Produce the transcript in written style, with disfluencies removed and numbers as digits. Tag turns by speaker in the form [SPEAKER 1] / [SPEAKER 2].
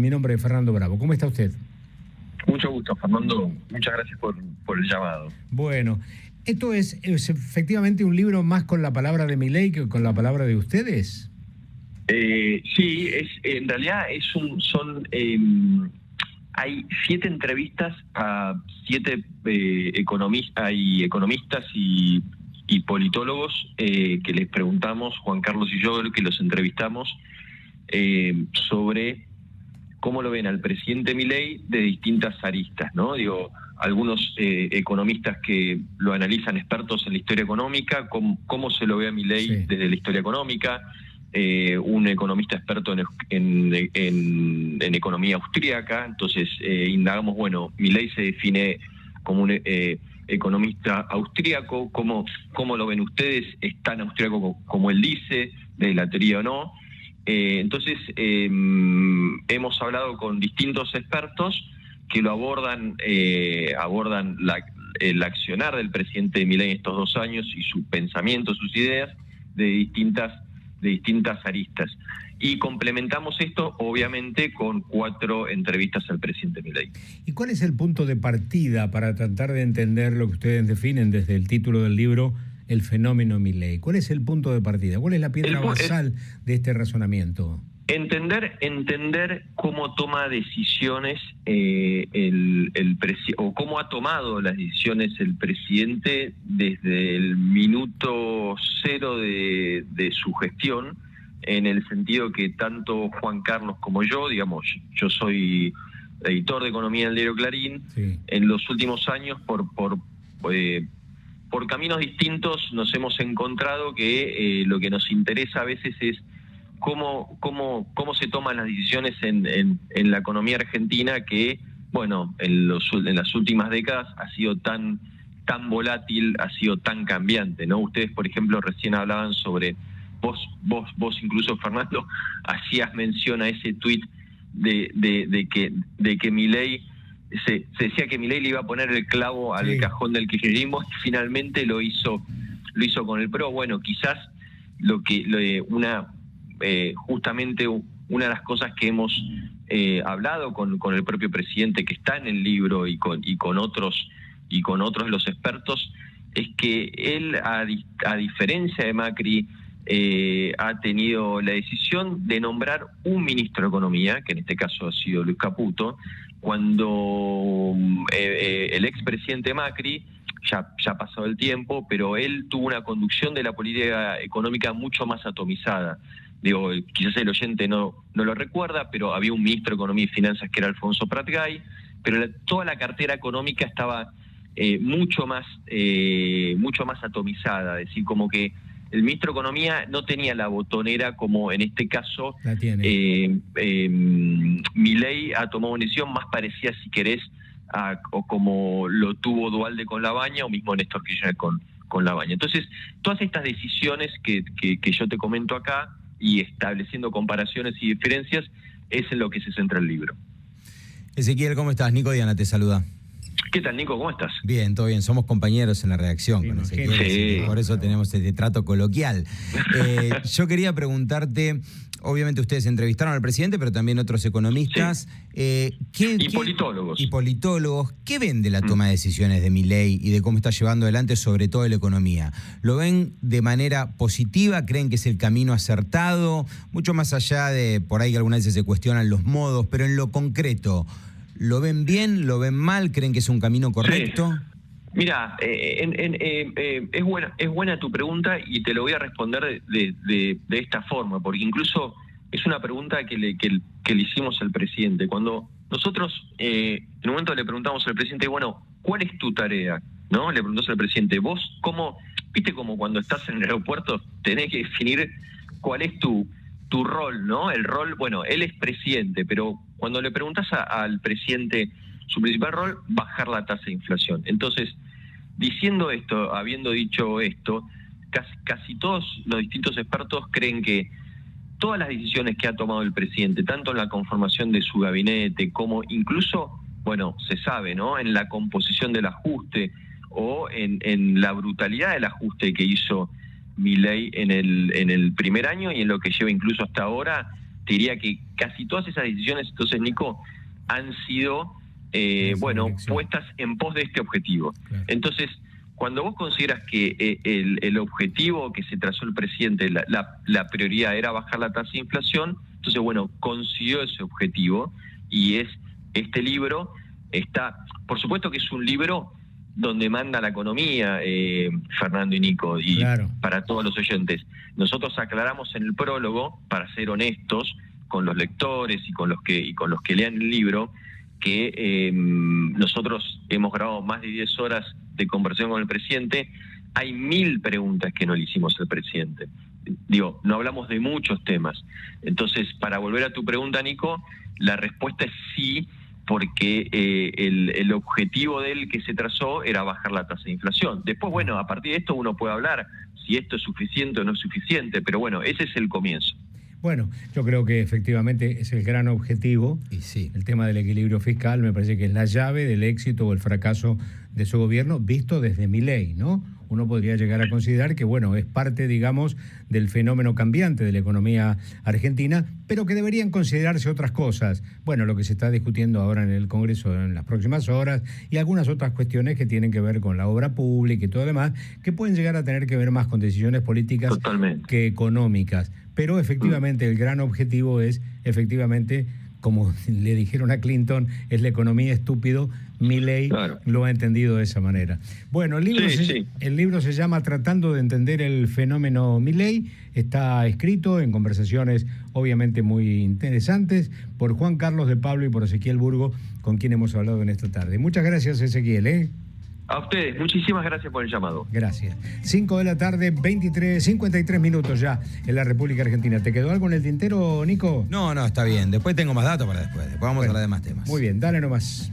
[SPEAKER 1] Mi nombre es Fernando Bravo. ¿Cómo está usted?
[SPEAKER 2] Mucho gusto, Fernando. Muchas gracias por el llamado.
[SPEAKER 1] Bueno, ¿esto es efectivamente un libro más con la palabra de Milei que con la palabra de ustedes?
[SPEAKER 2] Sí, en realidad hay 7 entrevistas a 7 economistas y politólogos que les preguntamos, Juan Carlos y yo, que los entrevistamos, sobre cómo lo ven al presidente Milei de distintas aristas, ¿no? Digo, algunos economistas que lo analizan, expertos en la historia económica, cómo se lo ve a Milei desde la historia económica, un economista experto en economía austríaca. Entonces indagamos, bueno, Milei se define como un economista austríaco, ¿cómo lo ven ustedes? ¿Es tan austríaco como él dice, de la teoría o no? Entonces hemos hablado con distintos expertos que lo abordan el accionar del presidente Milei en estos 2 años y su pensamiento, sus ideas de distintas aristas. Y complementamos esto, obviamente, con 4 entrevistas al presidente Milei.
[SPEAKER 1] ¿Y cuál es el punto de partida para tratar de entender lo que ustedes definen desde el título del libro, el fenómeno Milei? ¿Cuál es el punto de partida? ¿Cuál es la piedra basal de este razonamiento?
[SPEAKER 2] Entender cómo toma decisiones o cómo ha tomado las decisiones el presidente desde el minuto 0 de su gestión, en el sentido que tanto Juan Carlos como yo, digamos, yo soy editor de economía del diario Clarín, sí. En los últimos años por caminos distintos nos hemos encontrado que lo que nos interesa a veces es cómo se toman las decisiones en la economía argentina, que, bueno, en las últimas décadas ha sido tan volátil, ha sido tan cambiante, ¿no? Ustedes, por ejemplo, recién hablaban sobre, vos incluso, Fernando, hacías mención a ese tuit de que Milei, se decía que Milei le iba a poner el clavo al cajón del kirchnerismo, y finalmente lo hizo con el PRO. Bueno, quizás justamente una de las cosas que hemos hablado con el propio presidente, que está en el libro, y con otros de los expertos, es que él, a diferencia de Macri, ha tenido la decisión de nombrar un ministro de Economía, que en este caso ha sido Luis Caputo, cuando el expresidente Macri, ya ha pasado el tiempo, pero él tuvo una conducción de la política económica mucho más atomizada. Digo, quizás el oyente no lo recuerda, pero había un ministro de Economía y Finanzas que era Alfonso Prat-Gay, pero toda la cartera económica estaba mucho más atomizada, es decir, como que el ministro de Economía no tenía la botonera como en este caso
[SPEAKER 1] la tiene.
[SPEAKER 2] Milei ha tomado una decisión más parecida, si querés, o como lo tuvo Duhalde con Labaña, o mismo Néstor Kirchner con Labaña. Entonces, todas estas decisiones que yo te comento acá, y estableciendo comparaciones y diferencias, es en lo que se centra el libro.
[SPEAKER 1] Ezequiel, ¿cómo estás? Nico Diana te saluda.
[SPEAKER 2] ¿Qué tal, Nico? ¿Cómo estás?
[SPEAKER 1] Bien, todo bien. Somos compañeros en la redacción con Ezequiel, sí. Por eso tenemos este trato coloquial. Yo quería preguntarte, obviamente ustedes entrevistaron al presidente, pero también otros economistas.
[SPEAKER 2] Sí. Politólogos.
[SPEAKER 1] Y politólogos. ¿Qué ven de la toma de decisiones de Milei y de cómo está llevando adelante sobre todo la economía? ¿Lo ven de manera positiva? ¿Creen que es el camino acertado? Mucho más allá de, por ahí que algunas veces se cuestionan los modos, pero en lo concreto, ¿lo ven bien? ¿Lo ven mal? ¿Creen que es un camino correcto?
[SPEAKER 2] Sí. Mira, es buena tu pregunta, y te lo voy a responder de esta forma, porque incluso es una pregunta que le hicimos al presidente. Cuando nosotros en un momento le preguntamos al presidente, bueno, ¿cuál es tu tarea? ¿No? Le preguntamos al presidente, vos, viste como cuando estás en el aeropuerto, tenés que definir cuál es tu rol, ¿no? El rol, bueno, él es presidente, pero cuando le preguntás al presidente, su principal rol, bajar la tasa de inflación. Entonces, diciendo esto, habiendo dicho esto, casi todos los distintos expertos creen que todas las decisiones que ha tomado el presidente, tanto en la conformación de su gabinete, como incluso, bueno, se sabe, ¿no?, en la composición del ajuste, o en la brutalidad del ajuste que hizo Milei en el primer año, y en lo que lleva incluso hasta ahora, te diría que casi todas esas decisiones, entonces, Nico, han sido, puestas en pos de este objetivo. Claro. Entonces, cuando vos consideras que el objetivo que se trazó el presidente, la prioridad era bajar la tasa de inflación, entonces, consiguió ese objetivo, y este libro está, por supuesto que es un libro donde manda la economía, Fernando y Nico, y claro, para todos los oyentes. Nosotros aclaramos en el prólogo, para ser honestos con los lectores y con los que lean el libro, que nosotros hemos grabado más de 10 horas de conversación con el presidente. Hay 1000 preguntas que no le hicimos al presidente. Digo, no hablamos de muchos temas. Entonces, para volver a tu pregunta, Nico, la respuesta es sí, porque el objetivo de él que se trazó era bajar la tasa de inflación. Después, a partir de esto uno puede hablar si esto es suficiente o no es suficiente, pero ese es el comienzo.
[SPEAKER 3] Bueno, yo creo que efectivamente es el gran objetivo.
[SPEAKER 1] Y sí.
[SPEAKER 3] El tema del equilibrio fiscal me parece que es la llave del éxito o el fracaso de su gobierno, visto desde Milei, ¿no? Uno podría llegar a considerar que, es parte, digamos, del fenómeno cambiante de la economía argentina, pero que deberían considerarse otras cosas. Lo que se está discutiendo ahora en el Congreso en las próximas horas, y algunas otras cuestiones que tienen que ver con la obra pública y todo lo demás, que pueden llegar a tener que ver más con decisiones políticas que económicas. Pero efectivamente el gran objetivo es, como le dijeron a Clinton, es la economía estúpido. Milei lo ha entendido de esa manera. El libro se llama Tratando de entender el fenómeno Milei. Está escrito en conversaciones obviamente muy interesantes por Juan Carlos de Pablo y por Ezequiel Burgo, con quien hemos hablado en esta tarde. Muchas gracias, Ezequiel.
[SPEAKER 2] A ustedes, muchísimas gracias por el llamado.
[SPEAKER 3] Gracias. 5 de la tarde, 53 minutos ya en la República Argentina. ¿Te quedó algo en el tintero, Nico?
[SPEAKER 1] No, está bien. Después tengo más datos para después. Después vamos a hablar de más temas.
[SPEAKER 3] Muy bien, dale nomás.